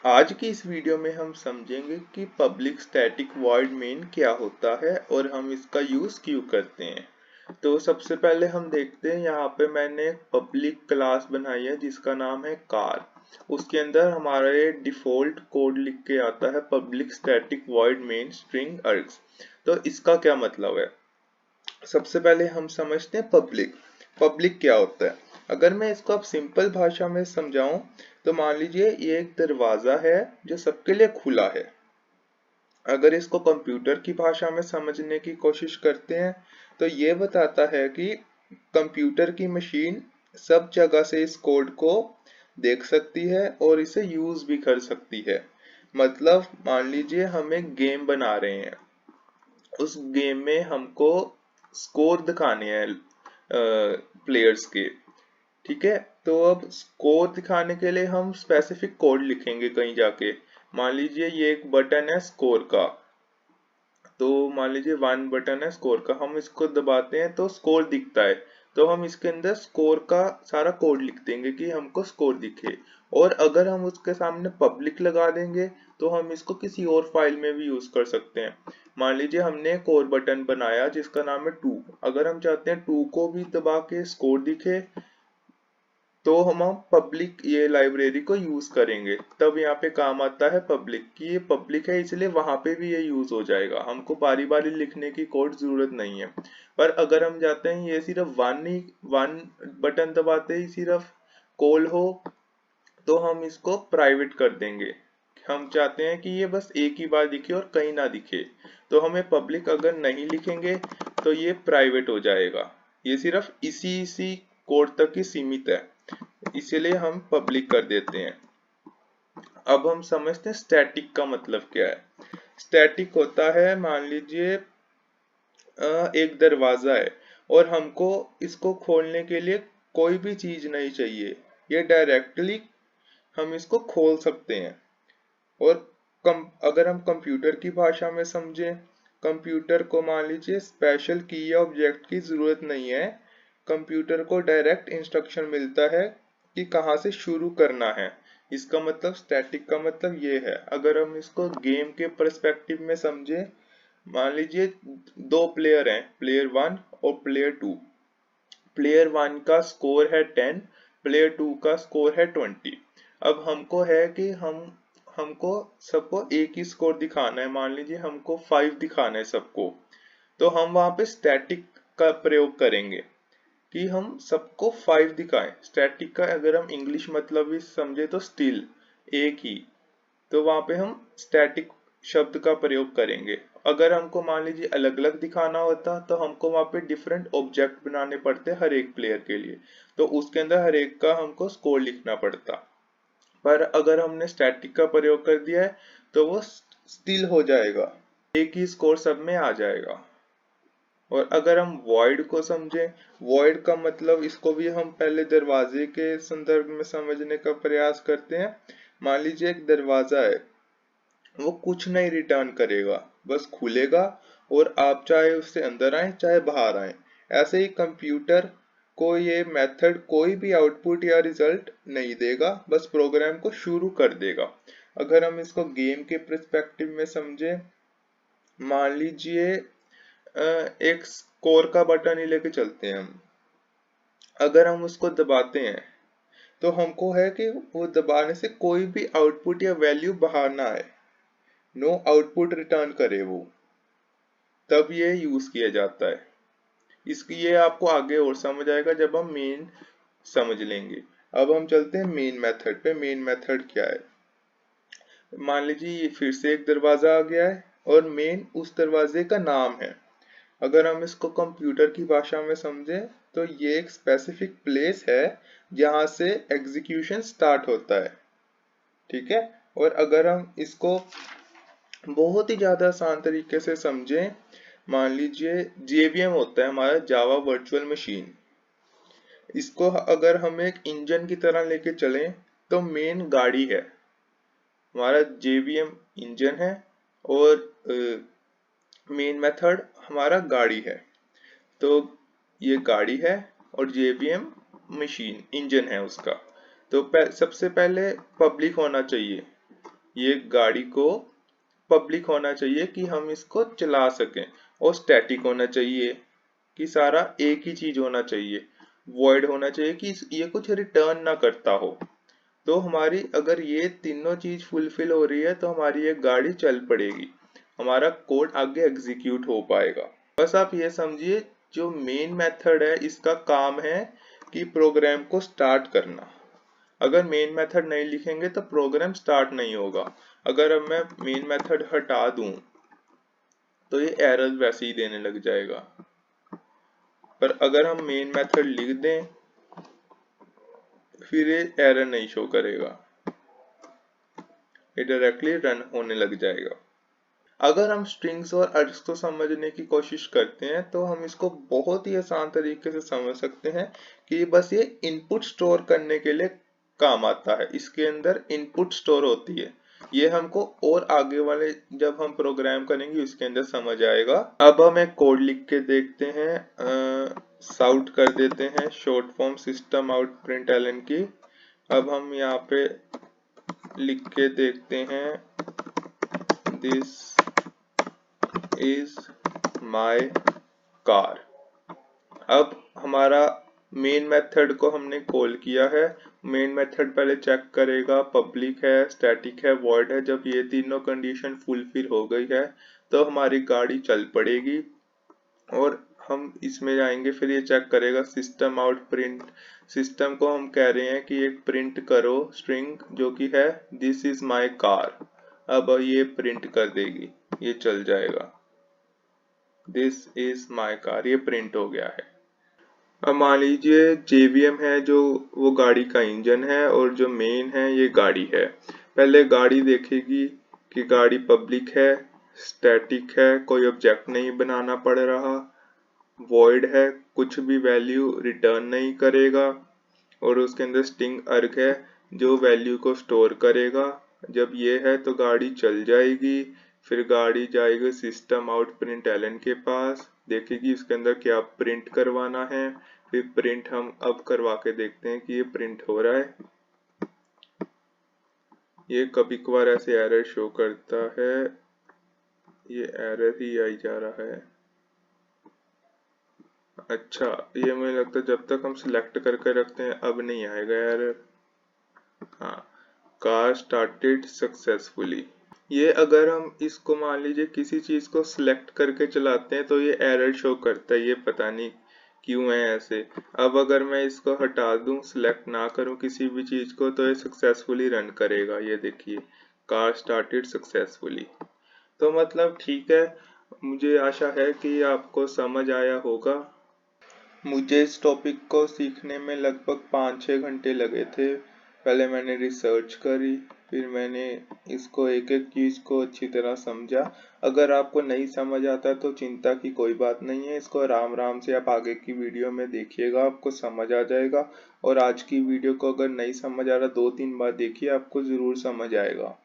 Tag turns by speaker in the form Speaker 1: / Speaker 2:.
Speaker 1: आज की इस वीडियो में हम समझेंगे कि पब्लिक स्टैटिक वॉइड मेन क्या होता है और हम इसका यूज क्यों करते हैं। तो सबसे पहले हम देखते हैं, यहाँ पे मैंने एक पब्लिक क्लास बनाई है जिसका नाम है कार। उसके अंदर हमारा ये डिफॉल्ट कोड लिख के आता है public static void main string args. तो इसका क्या मतलब है, सबसे पहले हम समझते हैं पब्लिक। पब्लिक क्या होता है, अगर मैं इसको अब सिंपल भाषा में समझाऊं तो मान लीजिए ये एक दरवाजा है जो सबके लिए खुला है। अगर इसको कंप्यूटर की भाषा में समझने की कोशिश करते हैं तो ये बताता है कि कंप्यूटर की मशीन सब जगह से इस कोड को देख सकती है और इसे यूज भी कर सकती है। मतलब मान लीजिए हम एक गेम बना रहे हैं, उस गेम में हमको स्कोर दिखाने हैं प्लेयर्स के। ठीक है, तो अब स्कोर दिखाने के लिए हम स्पेसिफिक कोड लिखेंगे कहीं जाके। मान लीजिए ये एक बटन है स्कोर का, तो मान लीजिए 1 बटन है स्कोर का, हम इसको दबाते हैं तो स्कोर दिखता है। तो हम इसके अंदर स्कोर का सारा कोड लिख देंगे कि हमको स्कोर दिखे। और अगर हम उसके सामने पब्लिक लगा देंगे तो हम इसको किसी और फाइल में भी यूज कर सकते हैं। मान लीजिए हमने एक और बटन बनाया जिसका नाम है 2। अगर हम चाहते हैं 2 को भी दबा के स्कोर दिखे तो हम पब्लिक ये लाइब्रेरी को यूज करेंगे। तब यहाँ पे काम आता है पब्लिक की, ये पब्लिक है इसलिए वहां पे भी ये यूज हो जाएगा, हमको बारी बारी लिखने की कोड जरूरत नहीं है। पर अगर हम चाहते हैं ये सिर्फ वन बटन दबाते ही सिर्फ कॉल हो तो हम इसको प्राइवेट कर देंगे। हम चाहते हैं कि ये बस एक ही बार दिखे और कहीं ना दिखे, तो हमें पब्लिक अगर नहीं लिखेंगे तो ये प्राइवेट हो जाएगा। ये सिर्फ इसी कोड तक ही सीमित है, इसीलिए हम पब्लिक कर देते हैं। अब हम समझते हैं स्टैटिक का मतलब क्या है। स्टैटिक होता है, मान लीजिए एक दरवाजा है और हमको इसको खोलने के लिए कोई भी चीज नहीं चाहिए, ये डायरेक्टली हम इसको खोल सकते हैं। और अगर हम कंप्यूटर की भाषा में समझें, कंप्यूटर को मान लीजिए स्पेशल की या ऑब्जेक्ट की जरूरत नहीं है। कंप्यूटर को डायरेक्ट इंस्ट्रक्शन मिलता है कि कहाँ से शुरू करना है। इसका मतलब स्टैटिक का मतलब ये है। अगर हम इसको गेम के पर्सपेक्टिव में समझें, मान लीजिए दो प्लेयर हैं, प्लेयर 1 और प्लेयर 2। प्लेयर 1 का स्कोर है 10, प्लेयर 2 का स्कोर है 20। अब हमको है कि हमको सबको एक ही स्कोर दिखाना है। मान लीजिए हमको 5 दिखाना है सबको, तो हम वहां पे स्टैटिक का प्रयोग करेंगे कि हम सबको 5 दिखाएं। स्टैटिक का अगर हम इंग्लिश मतलब भी समझे तो स्टिल, एक ही। तो वहां पे हम स्टैटिक शब्द का प्रयोग करेंगे। अगर हमको मान लीजिए अलग अलग दिखाना होता तो हमको वहां पे डिफरेंट ऑब्जेक्ट बनाने पड़ते हर एक प्लेयर के लिए, तो उसके अंदर हर एक का हमको स्कोर लिखना पड़ता। पर अगर हमने स्टैटिक का प्रयोग कर दिया है तो वो स्टिल हो जाएगा, एक ही स्कोर सब में आ जाएगा। और अगर हम वॉइड को समझें, वॉइड का मतलब इसको भी हम पहले दरवाजे के संदर्भ में समझने का प्रयास करते हैं। मान लीजिए एक दरवाजा है, वो कुछ नहीं रिटर्न करेगा, बस खुलेगा और आप चाहे उससे अंदर आए चाहे बाहर आए। ऐसे ही कंप्यूटर को ये मेथड कोई भी आउटपुट या रिजल्ट नहीं देगा, बस प्रोग्राम को शुरू कर देगा। अगर हम इसको गेम के पर्सपेक्टिव में समझें, मान लीजिए एक स्कोर का बटन ही लेके चलते हैं हम। अगर हम उसको दबाते हैं तो हमको है कि वो दबाने से कोई भी आउटपुट या वैल्यू बाहर ना आए, नो आउटपुट रिटर्न करे वो, तब ये यूज किया जाता है। इसकी ये आपको आगे और समझ आएगा जब हम मेन समझ लेंगे। अब हम चलते हैं मेन मेथड पे। मेन मेथड क्या है, मान लीजिए ये फिर से एक दरवाजा आ गया है और मेन उस दरवाजे का नाम है। अगर हम इसको कंप्यूटर की भाषा में समझें तो ये एक स्पेसिफिक प्लेस है जहां से एग्जीक्यूशन स्टार्ट होता है। ठीक है, और अगर हम इसको बहुत ही ज्यादा आसान तरीके से समझें, मान लीजिए जेवीएम होता है हमारा जावा वर्चुअल मशीन। इसको अगर हम एक इंजन की तरह लेके चलें तो मेन गाड़ी है, हमारा जेवीएम इंजन है और मेन मेथड हमारा गाड़ी है। तो ये गाड़ी है और जेवीएम मशीन इंजन है उसका। तो सबसे पहले पब्लिक होना चाहिए, ये गाड़ी को पब्लिक होना चाहिए कि हम इसको चला सकें, और स्टैटिक होना चाहिए कि सारा एक ही चीज होना चाहिए, वॉइड होना चाहिए कि ये कुछ रिटर्न ना करता हो। तो हमारी अगर ये तीनों चीज फुलफिल हो रही है तो हमारी ये गाड़ी चल पड़ेगी, हमारा कोड आगे एग्जीक्यूट हो पाएगा। बस आप ये समझिए जो मेन मेथड है इसका काम है कि प्रोग्राम को स्टार्ट करना। अगर मेन मेथड नहीं लिखेंगे तो प्रोग्राम स्टार्ट नहीं होगा। अगर अब मैं मेन मेथड हटा दूं तो ये एरर वैसे ही देने लग जाएगा, पर अगर हम मेन मेथड लिख दें फिर ये एरर नहीं शो करेगा, ये डायरेक्टली रन होने लग जाएगा। अगर हम स्ट्रिंग्स और अरेज को समझने की कोशिश करते हैं तो हम इसको बहुत ही आसान तरीके से समझ सकते हैं कि बस ये इनपुट स्टोर करने के लिए काम आता है। इसके अंदर इनपुट स्टोर होती है, ये हमको और आगे वाले जब हम प्रोग्राम करेंगे उसके अंदर समझ आएगा। अब हम एक कोड लिख के देखते हैं, साउट कर देते हैं short form system out println की। अब हम यहाँ पे लिख के देखते हैं दिस इज माई कार। अब हमारा मेन मेथड को हमने कॉल किया है। मेन मेथड पहले चेक करेगा पब्लिक है, स्टैटिक है, वॉइड है। जब ये तीनों कंडीशन फुलफिल हो गई है तो हमारी गाड़ी चल पड़ेगी, और हम इसमें जाएंगे फिर ये चेक करेगा सिस्टम आउट प्रिंट। सिस्टम को हम कह रहे हैं कि एक प्रिंट करो स्ट्रिंग जो कि है दिस इज माई कार। अब ये प्रिंट कर देगी, ये चल जाएगा दिस इज माई कार, ये प्रिंट हो गया है। अब मान लीजिए JVM है जो वो गाड़ी का इंजन है और जो मेन है ये गाड़ी है। पहले गाड़ी देखेगी कि गाड़ी पब्लिक है, स्टैटिक है, कोई ऑब्जेक्ट नहीं बनाना पड़ रहा, वॉइड है, कुछ भी वैल्यू रिटर्न नहीं करेगा, और उसके अंदर स्ट्रिंग अर्ग है जो वैल्यू को स्टोर करेगा। जब ये है तो गाड़ी चल जाएगी, फिर गाड़ी जाएगी सिस्टम आउट प्रिंटलन के पास, देखेगी उसके अंदर क्या प्रिंट करवाना है। फिर प्रिंट हम अब करवा के देखते हैं कि ये प्रिंट हो रहा है। ये कभी कभार ऐसे एरर शो करता है, ये एरर ही आई जा रहा है। अच्छा, ये मुझे लगता है जब तक हम सिलेक्ट करके रखते हैं अब नहीं आएगा एरर। हाँ, कार स्टार्टेड सक्सेसफुली। ये अगर हम इसको मान लीजिए किसी चीज को सिलेक्ट करके चलाते हैं तो ये एरर शो करता है, ये पता नहीं क्यों है ऐसे। अब अगर मैं इसको हटा दूं, सिलेक्ट ना करूं किसी भी चीज को, तो ये सक्सेसफुली रन करेगा। ये देखिए कार स्टार्टेड सक्सेसफुली। तो मतलब ठीक है, मुझे आशा है कि आपको समझ आया होगा। मुझे इस टॉपिक को सीखने में लगभग 5-6 घंटे लगे थे। पहले मैंने रिसर्च करी, फिर मैंने इसको एक एक चीज को अच्छी तरह समझा। अगर आपको नहीं समझ आता तो चिंता की कोई बात नहीं है, इसको आराम आराम से आप आगे की वीडियो में देखिएगा, आपको समझ आ जाएगा। और आज की वीडियो को अगर नहीं समझ आ रहा 2-3 बार देखिए, आपको जरूर समझ आएगा।